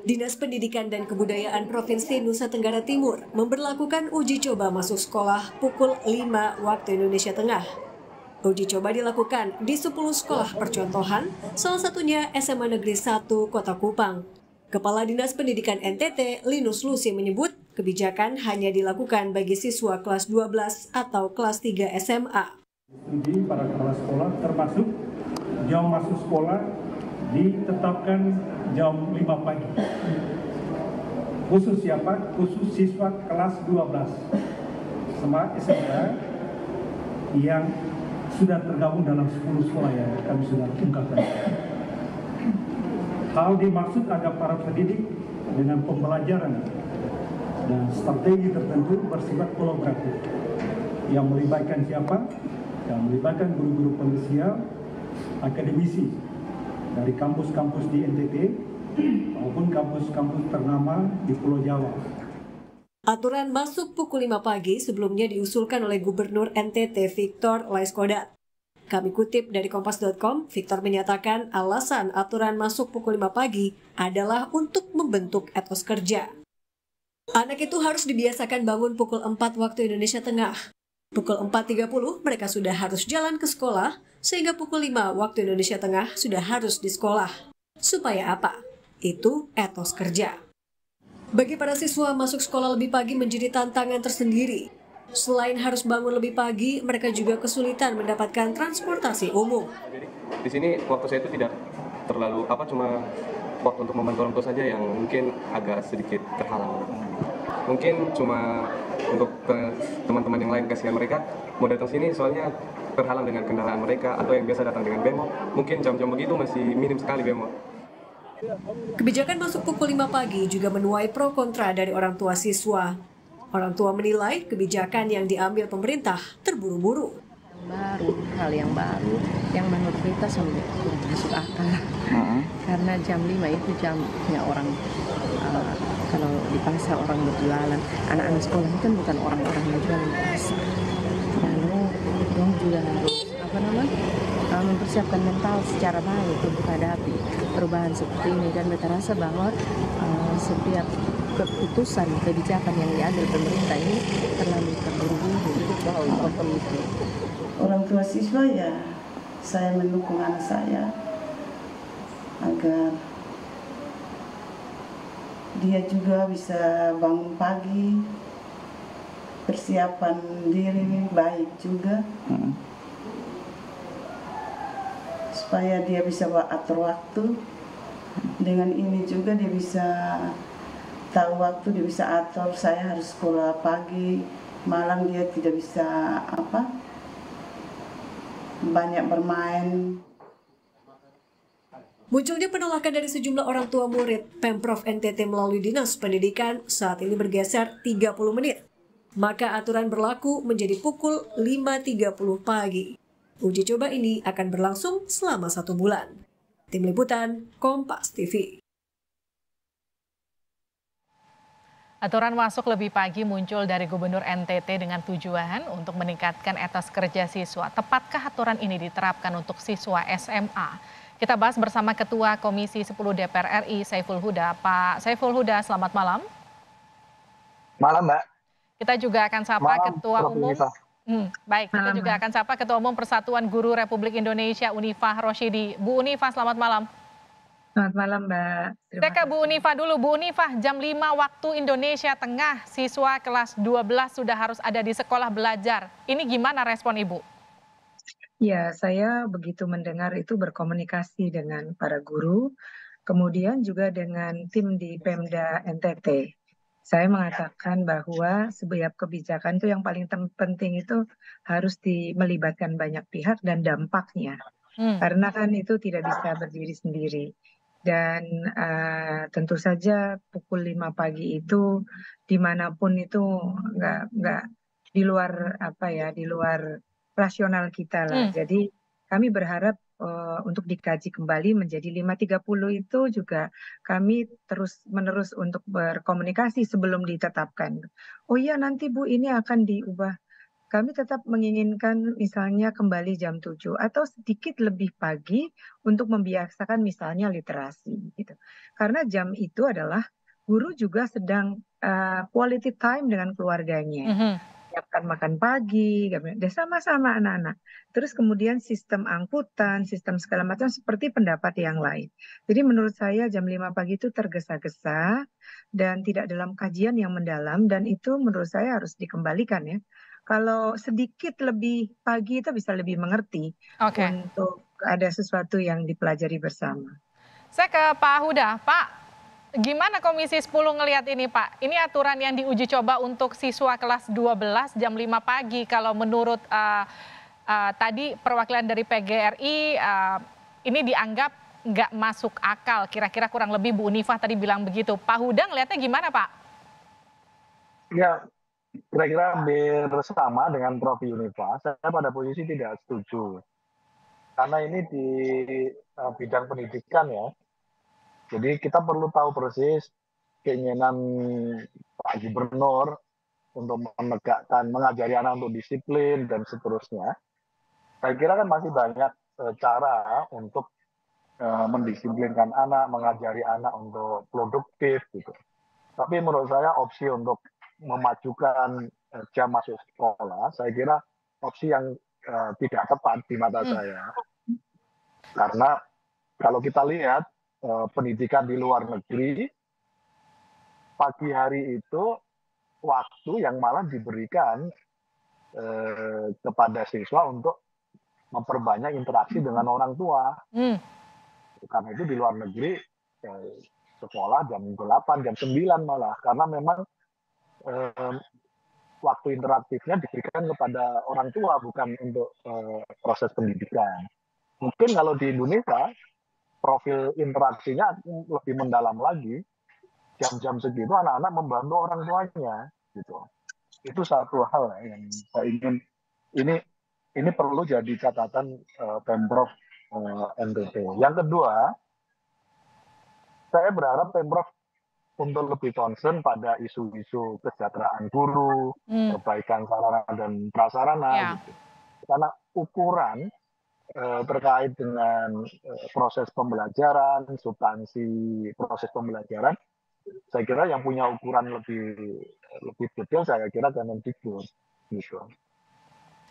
Dinas Pendidikan dan Kebudayaan Provinsi Nusa Tenggara Timur memberlakukan uji coba masuk sekolah pukul 5 waktu Indonesia Tengah. Uji coba dilakukan di 10 sekolah percontohan, salah satunya SMA Negeri 1 Kota Kupang. Kepala Dinas Pendidikan NTT, Linus Lusi menyebut, kebijakan hanya dilakukan bagi siswa kelas 12 atau kelas 3 SMA. Di para kepala sekolah termasuk jam masuk sekolah ditetapkan jam 5 pagi. Khusus siapa? Khusus siswa kelas 12 sama SMA yang sudah tergabung dalam 10 sekolah yang kami sudah ungkapkan. Hal dimaksud agar para pendidik dengan pembelajaran dan strategi tertentu bersifat kolaboratif yang melibatkan siapa? Yang melibatkan guru-guru pengusia, akademisi dari kampus-kampus di NTT maupun kampus-kampus ternama di Pulau Jawa. Aturan masuk pukul 5 pagi sebelumnya diusulkan oleh Gubernur NTT Victor Laiskodat. Kami kutip dari Kompas.com, Victor menyatakan alasan aturan masuk pukul 5 pagi adalah untuk membentuk etos kerja. Anak itu harus dibiasakan bangun pukul 4 waktu Indonesia Tengah. Pukul 4.30 mereka sudah harus jalan ke sekolah, sehingga pukul 5 waktu Indonesia Tengah sudah harus di sekolah. Supaya apa? Itu etos kerja. Bagi para siswa, masuk sekolah lebih pagi menjadi tantangan tersendiri. Selain harus bangun lebih pagi, mereka juga kesulitan mendapatkan transportasi umum. Di sini waktu saya itu tidak terlalu cuma waktu untuk membantu orang tua saja yang mungkin agak sedikit terhalang. Mungkin cuma untuk teman-teman yang lain, kasihan mereka mau datang sini soalnya terhalang dengan kendaraan mereka atau yang biasa datang dengan bemo. Mungkin jam-jam begitu masih minim sekali bemo. Kebijakan masuk pukul 5 pagi juga menuai pro kontra dari orang tua siswa. Orang tua menilai kebijakan yang diambil pemerintah terburu-buru. Hal yang baru yang menurut kita sampai kurang masuk akal. Karena jam 5 itu jamnya orang kalau di pasar orang berjualan, anak-anak sekolah itu kan bukan orang-orang yang jualan di pasar. Lalu dong juga harus mempersiapkan mental secara baik untuk menghadapi perubahan seperti ini, dan kita rasa bahwa setiap keputusan kebijakan yang diambil pemerintah ini terlalu terburu-buru. Orang tua siswa ya, saya mendukung anak saya agar dia juga bisa bangun pagi, persiapan diri baik juga, supaya dia bisa atur waktu. Dengan ini juga dia bisa tahu waktu, dia bisa atur, saya harus sekolah pagi, malam dia tidak bisa banyak bermain. Munculnya penolakan dari sejumlah orang tua murid, Pemprov NTT melalui Dinas Pendidikan saat ini bergeser 30 menit. Maka aturan berlaku menjadi pukul 5.30 pagi. Uji coba ini akan berlangsung selama 1 bulan. Tim Liputan, Kompas TV. Aturan masuk lebih pagi muncul dari Gubernur NTT dengan tujuan untuk meningkatkan etos kerja siswa. Tepatkah aturan ini diterapkan untuk siswa SMA? Kita bahas bersama Ketua Komisi 10 DPR RI, Saiful Huda. Pak Saiful Huda, selamat malam. Malam, Mbak. Kita juga akan sapa Ketua Umum. Baik, kita juga akan sapa Ketua Umum Persatuan Guru Republik Indonesia, Unifah Rosyidi. Bu Unifah, selamat malam. Selamat malam, Mbak. Saya ke Bu Unifah dulu. Bu Unifah, jam 5 waktu Indonesia Tengah, siswa kelas 12 sudah harus ada di sekolah belajar. Ini gimana respon Ibu? Ya, saya begitu mendengar itu berkomunikasi dengan para guru, kemudian juga dengan tim di Pemda NTT. Saya mengatakan bahwa setiap kebijakan itu yang paling penting itu harus melibatkan banyak pihak dan dampaknya. Karena kan itu tidak bisa berdiri sendiri. Dan tentu saja pukul 5 pagi itu dimanapun itu nggak di luar di luar rasional kita lah. Jadi kami berharap untuk dikaji kembali menjadi 5.30 itu juga kami terus-menerus untuk berkomunikasi sebelum ditetapkan. Oh iya nanti Bu ini akan diubah kami tetap menginginkan misalnya kembali jam 7 atau sedikit lebih pagi untuk membiasakan misalnya literasi gitu. Karena jam itu adalah guru juga sedang quality time dengan keluarganya. Siapkan makan pagi, dan sama-sama anak-anak. Terus kemudian sistem angkutan, sistem segala macam seperti pendapat yang lain. Jadi menurut saya jam 5 pagi itu tergesa-gesa dan tidak dalam kajian yang mendalam, dan itu menurut saya harus dikembalikan ya. Kalau sedikit lebih pagi itu bisa lebih mengerti untuk ada sesuatu yang dipelajari bersama. Saya ke Pak Huda. Pak, gimana Komisi 10 ngelihat ini Pak? Ini aturan yang diuji coba untuk siswa kelas 12 jam 5 pagi. Kalau menurut tadi perwakilan dari PGRI, ini dianggap nggak masuk akal. Kira-kira kurang lebih Bu Unifah tadi bilang begitu. Pak Huda ngelihatnya gimana Pak? Ya, kira-kira hampir sama dengan Prof. Unifah. Saya pada posisi tidak setuju. Karena ini di bidang pendidikan ya. Jadi kita perlu tahu persis keinginan Pak Gubernur untuk menegakkan, mengajari anak untuk disiplin dan seterusnya. Saya kira kan masih banyak cara untuk mendisiplinkan anak, mengajari anak untuk produktif gitu. Tapi menurut saya opsi untuk memajukan jam masuk sekolah, saya kira opsi yang tidak tepat di mata saya. Karena kalau kita lihat pendidikan di luar negeri, pagi hari itu waktu yang malah diberikan kepada siswa untuk memperbanyak interaksi dengan orang tua. Karena itu di luar negeri sekolah jam 8, jam 9 malah. Karena memang waktu interaktifnya diberikan kepada orang tua, bukan untuk proses pendidikan. Mungkin kalau di Indonesia, profil interaksinya lebih mendalam lagi. Jam-jam segitu anak-anak membantu orang tuanya. Gitu. Itu satu hal yang saya ingin, ini perlu jadi catatan Pemprov NTT. Yang kedua, saya berharap Pemprov untuk lebih concern pada isu-isu kesejahteraan guru, perbaikan sarana dan prasarana, gitu. Karena ukuran terkait dengan proses pembelajaran, substansi proses pembelajaran, saya kira yang punya ukuran lebih detail, saya kira Kemendikbud, gitu.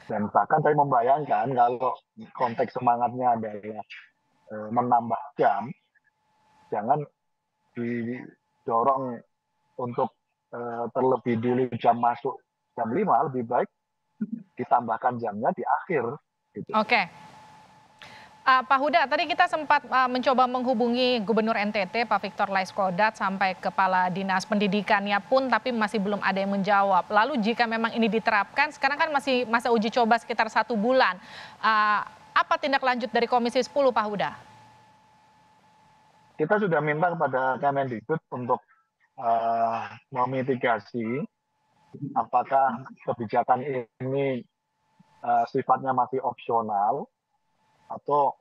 Dan bahkan saya membayangkan kalau konteks semangatnya adalah menambah jam, jangan didorong untuk terlebih dulu jam masuk jam 5, lebih baik ditambahkan jamnya di akhir. Gitu. Pak Huda, tadi kita sempat mencoba menghubungi Gubernur NTT, Pak Victor Laiskodat, sampai Kepala Dinas Pendidikannya pun, tapi masih belum ada yang menjawab. Lalu jika memang ini diterapkan, sekarang kan masih masa uji coba sekitar 1 bulan. Apa tindak lanjut dari Komisi 10, Pak Huda? Kita sudah minta kepada Kemendikbud untuk memitigasi apakah kebijakan ini sifatnya masih opsional atau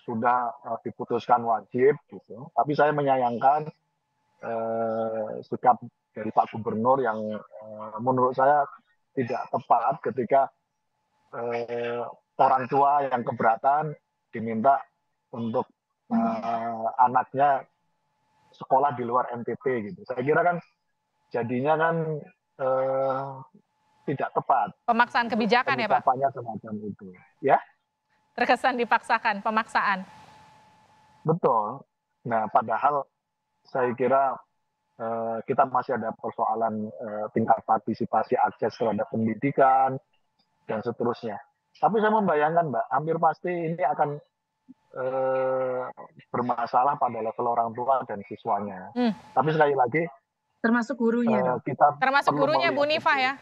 sudah diputuskan wajib gitu. Tapi saya menyayangkan sikap dari Pak Gubernur yang menurut saya tidak tepat ketika orang tua yang keberatan diminta untuk anaknya sekolah di luar NTT gitu. Saya kira kan jadinya kan tidak tepat. Pemaksaan kebijakan ya Pak? Semacam itu. Ya? Terkesan dipaksakan, pemaksaan. Betul. Nah, padahal saya kira kita masih ada persoalan tingkat partisipasi akses terhadap pendidikan dan seterusnya. Tapi saya membayangkan, Mbak, hampir pasti ini akan bermasalah pada level orang tua dan siswanya. Tapi sekali lagi, termasuk gurunya. Termasuk gurunya, Bu Unifah ya?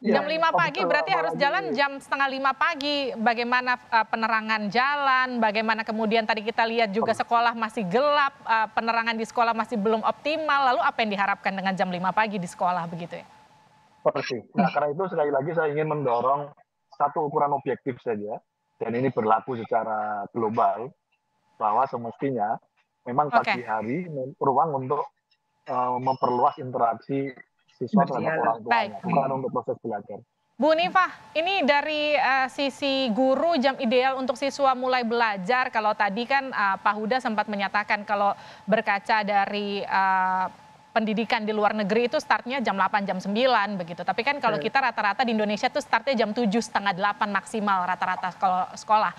Jam 5 pagi berarti harus jalan jam 4:30 pagi. Bagaimana penerangan jalan, bagaimana kemudian tadi kita lihat juga sekolah masih gelap, penerangan di sekolah masih belum optimal. Lalu apa yang diharapkan dengan jam 5 pagi di sekolah begitu ya? Persis. Nah, karena itu sekali lagi saya ingin mendorong satu ukuran objektif saja, dan ini berlaku secara global, bahwa semestinya memang pagi hari ruang untuk memperluas interaksi siswa terhadap orang tuanya, bukan untuk proses belajar. Bu Nifah, ini dari sisi guru jam ideal untuk siswa mulai belajar. Kalau tadi kan Pak Huda sempat menyatakan kalau berkaca dari pendidikan di luar negeri itu startnya jam 8, jam 9 begitu. Tapi kan kalau kita rata-rata di Indonesia tuh startnya jam 7, setengah 8 maksimal rata-rata kalau sekolah.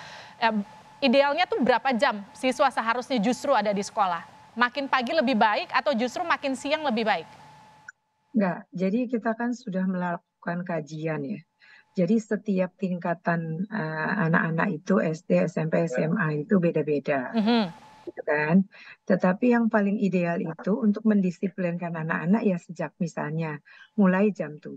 Idealnya tuh berapa jam siswa seharusnya justru ada di sekolah? Makin pagi lebih baik atau justru makin siang lebih baik? Enggak, jadi kita kan sudah melakukan kajian ya. Jadi setiap tingkatan anak-anak itu SD, SMP, SMA itu beda-beda. Gitu kan. Tetapi yang paling ideal itu untuk mendisiplinkan anak-anak ya sejak misalnya mulai jam 7.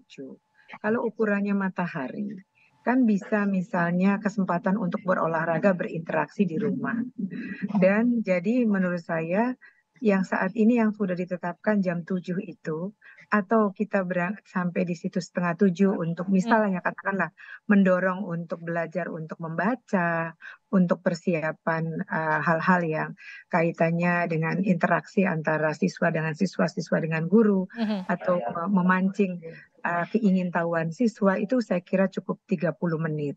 Kalau ukurannya matahari, kan bisa misalnya kesempatan untuk berolahraga, berinteraksi di rumah. Dan jadi menurut saya yang saat ini yang sudah ditetapkan jam 7 itu, atau kita berangkat sampai di situ setengah 7 untuk misalnya katakanlah mendorong untuk belajar untuk membaca, untuk persiapan hal-hal yang kaitannya dengan interaksi antara siswa dengan guru, atau memancing keingintahuan siswa, itu saya kira cukup 30 menit.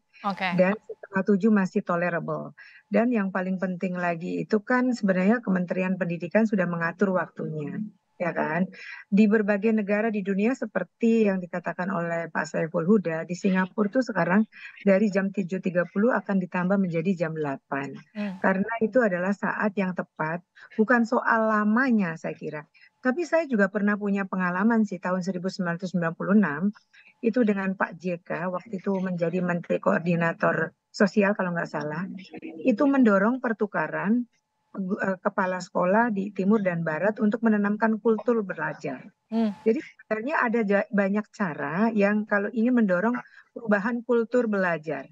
Dan setengah 7 masih tolerable. Dan yang paling penting lagi itu kan sebenarnya Kementerian Pendidikan sudah mengatur waktunya, ya kan? Di berbagai negara di dunia seperti yang dikatakan oleh Pak Saiful Huda, di Singapura tuh sekarang dari jam 7.30 akan ditambah menjadi jam 8. Karena itu adalah saat yang tepat, bukan soal lamanya saya kira. Tapi saya juga pernah punya pengalaman sih tahun 1996, itu dengan Pak JK, waktu itu menjadi Menteri Koordinator Sosial kalau nggak salah, itu mendorong pertukaran kepala sekolah di timur dan barat untuk menanamkan kultur belajar. Jadi sebenarnya ada banyak cara yang kalau ingin mendorong perubahan kultur belajar.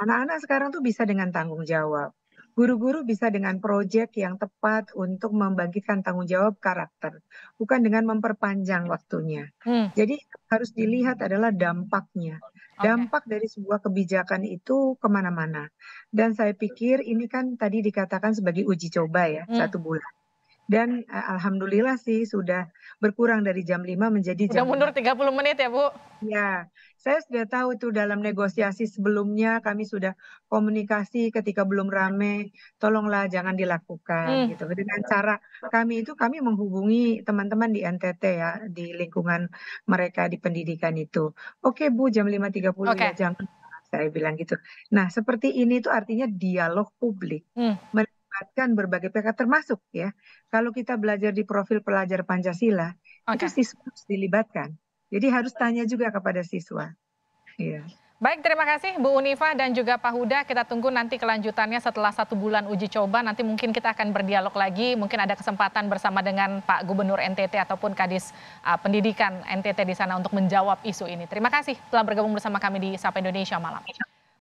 Anak-anak sekarang tuh bisa dengan tanggung jawab. Guru-guru bisa dengan proyek yang tepat untuk membangkitkan tanggung jawab karakter, bukan dengan memperpanjang waktunya. Jadi harus dilihat adalah dampaknya. Dampak dari sebuah kebijakan itu kemana-mana. Dan saya pikir ini kan tadi dikatakan sebagai uji coba ya, 1 bulan. Dan alhamdulillah sih sudah berkurang dari jam 5 menjadi jam 5. Udah mundur 30 menit ya Bu? Ya, saya sudah tahu itu dalam negosiasi sebelumnya kami sudah komunikasi ketika belum rame, tolonglah jangan dilakukan gitu. Dengan cara kami menghubungi teman-teman di NTT ya, di lingkungan mereka di pendidikan itu. Oke Bu, jam 5.30 ya jangan, saya bilang gitu. Nah, seperti ini tuh artinya dialog publik. Melibatkan berbagai pihak termasuk ya. Kalau kita belajar di profil pelajar Pancasila, itu siswa harus dilibatkan. Jadi harus tanya juga kepada siswa. Iya. Baik, terima kasih Bu Unifah dan juga Pak Huda. Kita tunggu nanti kelanjutannya setelah 1 bulan uji coba. Nanti mungkin kita akan berdialog lagi. Mungkin ada kesempatan bersama dengan Pak Gubernur NTT ataupun Kadis Pendidikan NTT di sana untuk menjawab isu ini. Terima kasih telah bergabung bersama kami di Sapa Indonesia Malam.